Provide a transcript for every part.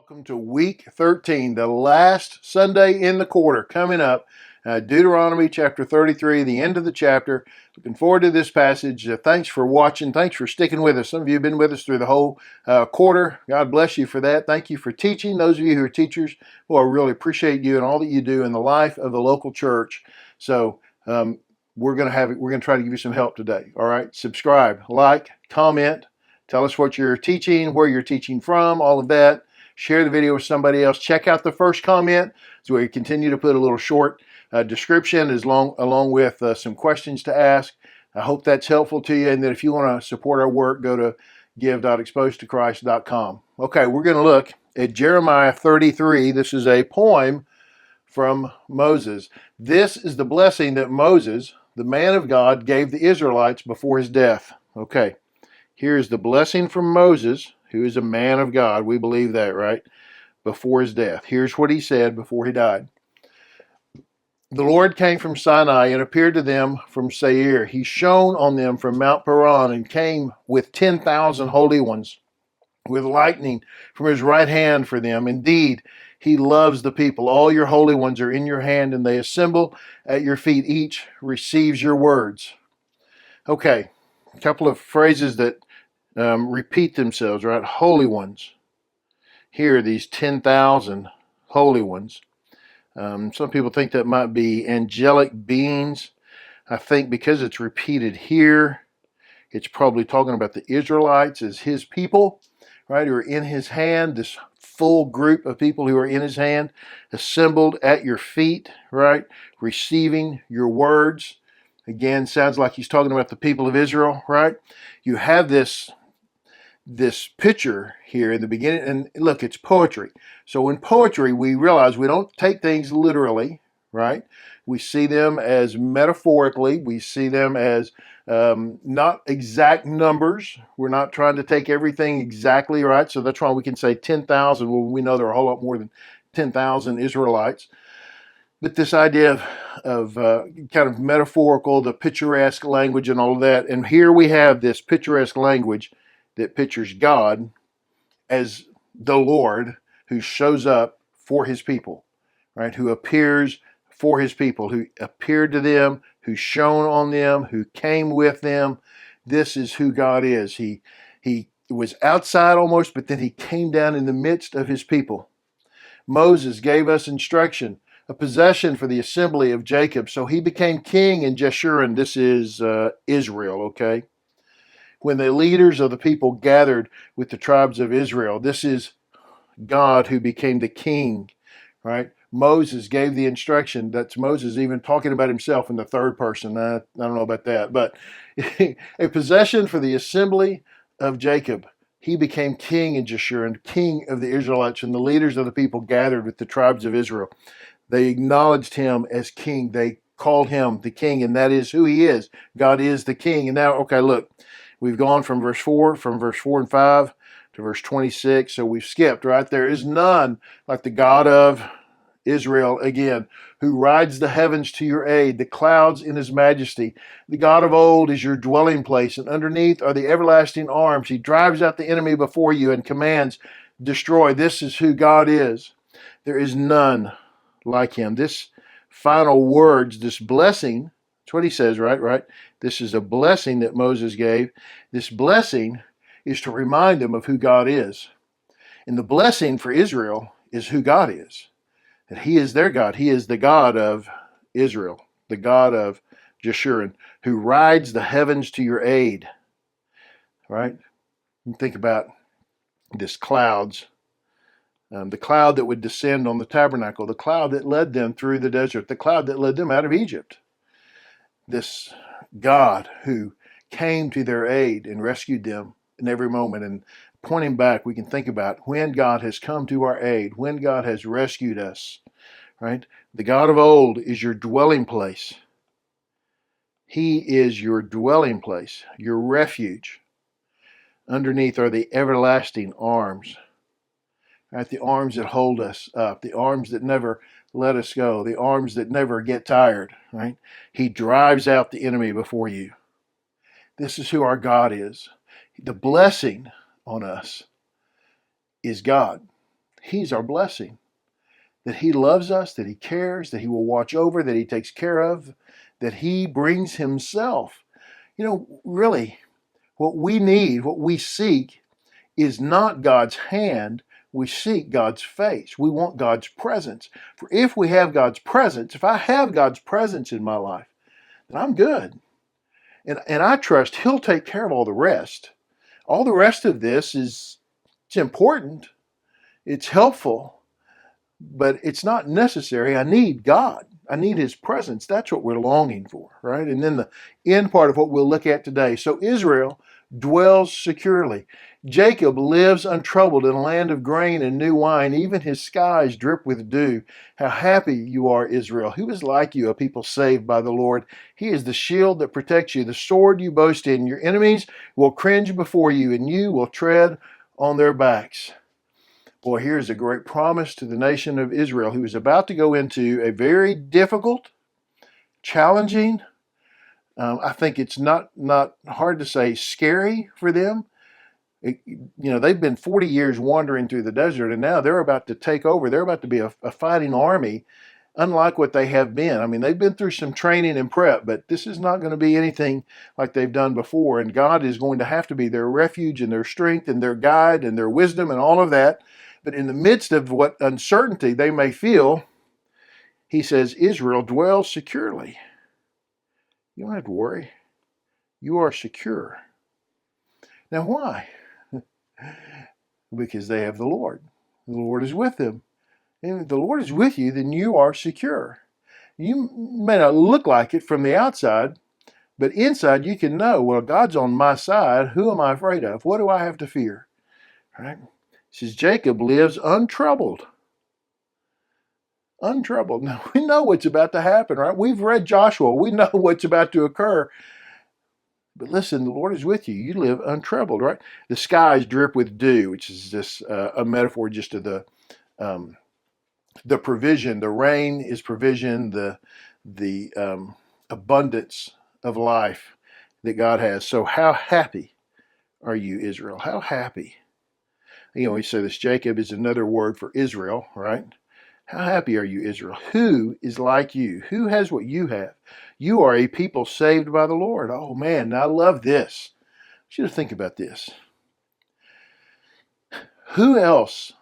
Welcome to week 13, the last Sunday in the quarter coming up. Deuteronomy chapter 33, the end of the chapter. Looking forward to this passage. Thanks for watching. Thanks for sticking with us. Some of you have been with us through the whole quarter. God bless you for that. Thank you for teaching. Those of you who are teachers, well, I really appreciate you and all that you do in the life of the local church. So we're going to try to give you some help today. All right. Subscribe, like, comment. Tell us what you're teaching, where you're teaching from, all of that. Share the video with somebody else. Check out the first comment. So we continue to put a little short description along with some questions to ask. I hope that's helpful to you. And then if you want to support our work, go to give.exposedtochrist.com. Okay, we're going to look at Jeremiah 33. This is a poem from Moses. This is the blessing that Moses, the man of God, gave the Israelites before his death. Okay, here's the blessing from Moses, who is a man of God. We believe that, right? Before his death. Here's what he said before he died. The Lord came from Sinai and appeared to them from Seir. He shone on them from Mount Paran and came with 10,000 holy ones, with lightning from his right hand for them. Indeed, he loves the people. All your holy ones are in your hand, and they assemble at your feet. Each receives your words. Okay, a couple of phrases that repeat themselves, right? Holy ones. Here are these 10,000 holy ones. Some people think that might be angelic beings. I think because it's repeated here, it's probably talking about the Israelites as his people, right? Who are in his hand, this full group of people who are in his hand, assembled at your feet, right? Receiving your words. Again, sounds like he's talking about the people of Israel, right? You have this picture here in the beginning, and look, it's poetry. So in poetry, we realize we don't take things literally, right? We see them as metaphorically. We see them as not exact numbers. We're not trying to take everything exactly right. So that's why we can say 10,000. Well, we know there are a whole lot more than 10,000 Israelites. But this idea of kind of metaphorical, the picturesque language and all of that. And here we have this picturesque language that pictures God as the Lord who shows up for his people, right? Who appears for his people, who appeared to them, who shone on them, who came with them. This is who God is. He was outside almost, but then he came down in the midst of his people. Moses gave us instruction, a possession for the assembly of Jacob. So he became king in Jeshurun. This is Israel, okay? When the leaders of the people gathered with the tribes of Israel, this is God who became the king, right? Moses gave the instruction. That's Moses even talking about himself in the third person. I don't know about that, but a possession for the assembly of Jacob. He became king in Jeshurun, king of the Israelites, and the leaders of the people gathered with the tribes of Israel. They acknowledged him as king. They called him the king, and that is who he is. God is the king. And now, okay, look. We've gone from verse 4 and 5 to verse 26. So we've skipped, right? There is none like the God of Israel, again, who rides the heavens to your aid, the clouds in his majesty. The God of old is your dwelling place, and underneath are the everlasting arms. He drives out the enemy before you and commands, destroy. This is who God is. There is none like him. This final words, this blessing, that's what he says, right? This is a blessing that Moses gave. This blessing is to remind them of who God is. And the blessing for Israel is who God is. That he is their God. He is the God of Israel, the God of Jeshurun, who rides the heavens to your aid. Right? And think about this clouds. The cloud that would descend on the tabernacle, the cloud that led them through the desert, the cloud that led them out of Egypt. This God who came to their aid and rescued them in every moment. And pointing back, we can think about when God has come to our aid, when God has rescued us, right? The God of old is your dwelling place. He is your dwelling place, your refuge. Underneath are the everlasting arms, right? The arms that hold us up, the arms that never let us go, the arms that never get tired, right? He drives out the enemy before you. This is who our God is. The blessing on us is God. He's our blessing. That He loves us, that He cares, that He will watch over, that He takes care of, that He brings Himself. Really, what we need, what we seek, is not God's hand. We seek God's face. We want God's presence. For if we have God's presence, if I have God's presence in my life, then I'm good. And I trust He'll take care of all the rest. All the rest of this it's important. It's helpful, but it's not necessary. I need God. I need His presence. That's what we're longing for, right? And then the end part of what we'll look at today. So Israel dwells securely. Jacob lives untroubled in a land of grain and new wine. Even his skies drip with dew. How happy you are, Israel. Who is like you, a people saved by the Lord? He is the shield that protects you, the sword you boast in. Your enemies will cringe before you, and you will tread on their backs. Boy, here's a great promise to the nation of Israel, who is about to go into a very difficult, challenging, I think it's not hard to say scary for them. They've been 40 years wandering through the desert, and now they're about to take over. They're about to be a fighting army, unlike what they have been. I mean, they've been through some training and prep, but this is not going to be anything like they've done before. And God is going to have to be their refuge and their strength and their guide and their wisdom and all of that. But in the midst of what uncertainty they may feel, He says, Israel dwells securely. You don't have to worry. You are secure. Now, why? Because they have the Lord. The Lord is with them. And if the Lord is with you, then you are secure. You may not look like it from the outside, but inside you can know, well, God's on my side. Who am I afraid of? What do I have to fear? Right? It says Jacob lives untroubled. Untroubled. Now, we know what's about to happen, right? We've read Joshua. We know what's about to occur. But listen, the Lord is with you. You live untroubled, right? The skies drip with dew, which is just a metaphor just to the provision. The rain is provision, the abundance of life that God has. So how happy are you, Israel? How happy? We say this, Jacob is another word for Israel, right? How happy are you, Israel? Who is like you? Who has what you have? You are a people saved by the Lord. Oh man, I love this. I want you to think about this. Who else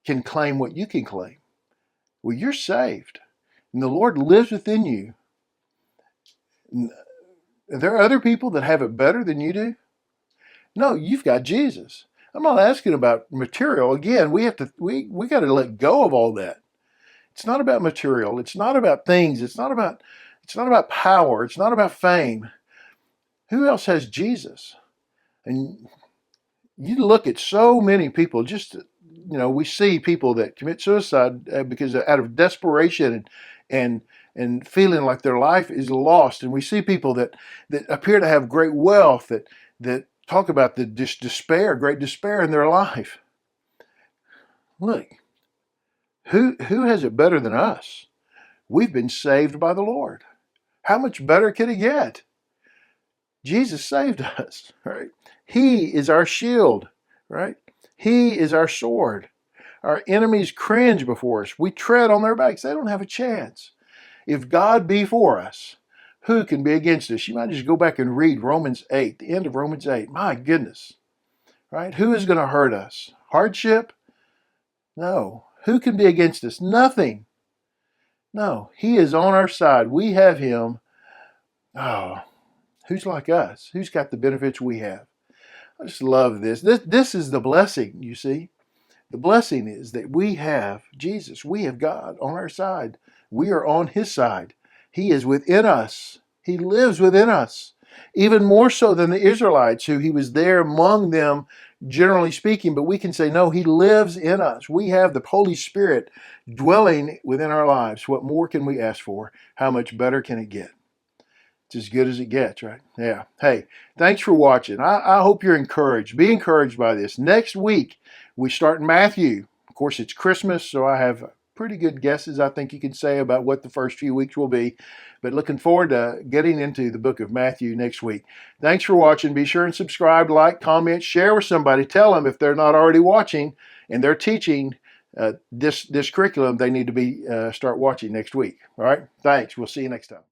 can claim what you can claim? Well, you're saved, and the Lord lives within you. Are there other people that have it better than you do? No, you've got Jesus. I'm not asking about material. Again, we got to let go of all that. It's not about material. It's not about things. It's not about power. It's not about fame. Who else has Jesus? And you look at so many people, we see people that commit suicide because out of desperation and feeling like their life is lost. And we see people that appear to have great wealth that talk about the despair, great despair in their life. Look, who has it better than us? We've been saved by the Lord. How much better can it get? Jesus saved us, right? He is our shield, right? He is our sword. Our enemies cringe before us. We tread on their backs. They don't have a chance. If God be for us, who can be against us? You might just go back and read Romans 8, the end of Romans 8. My goodness, right? Who is going to hurt us? Hardship? No. Who can be against us? Nothing. No, He is on our side. We have Him. Oh, who's like us? Who's got the benefits we have? I just love this. This is the blessing, you see. The blessing is that we have Jesus. We have God on our side. We are on His side. He is within us. He lives within us. Even more so than the Israelites, who He was there among them, generally speaking. But we can say, no, He lives in us. We have the Holy Spirit dwelling within our lives. What more can we ask for? How much better can it get? It's as good as it gets, right? Yeah. Hey, thanks for watching. I hope you're encouraged. Be encouraged by this. Next week, we start in Matthew. Of course, it's Christmas, so I have pretty good guesses, I think you can say, about what the first few weeks will be. But looking forward to getting into the book of Matthew next week. Thanks for watching. Be sure and subscribe, like, comment, share with somebody. Tell them if they're not already watching. and they're teaching this curriculum they need to be start watching next week. All right, thanks. We'll see you next time.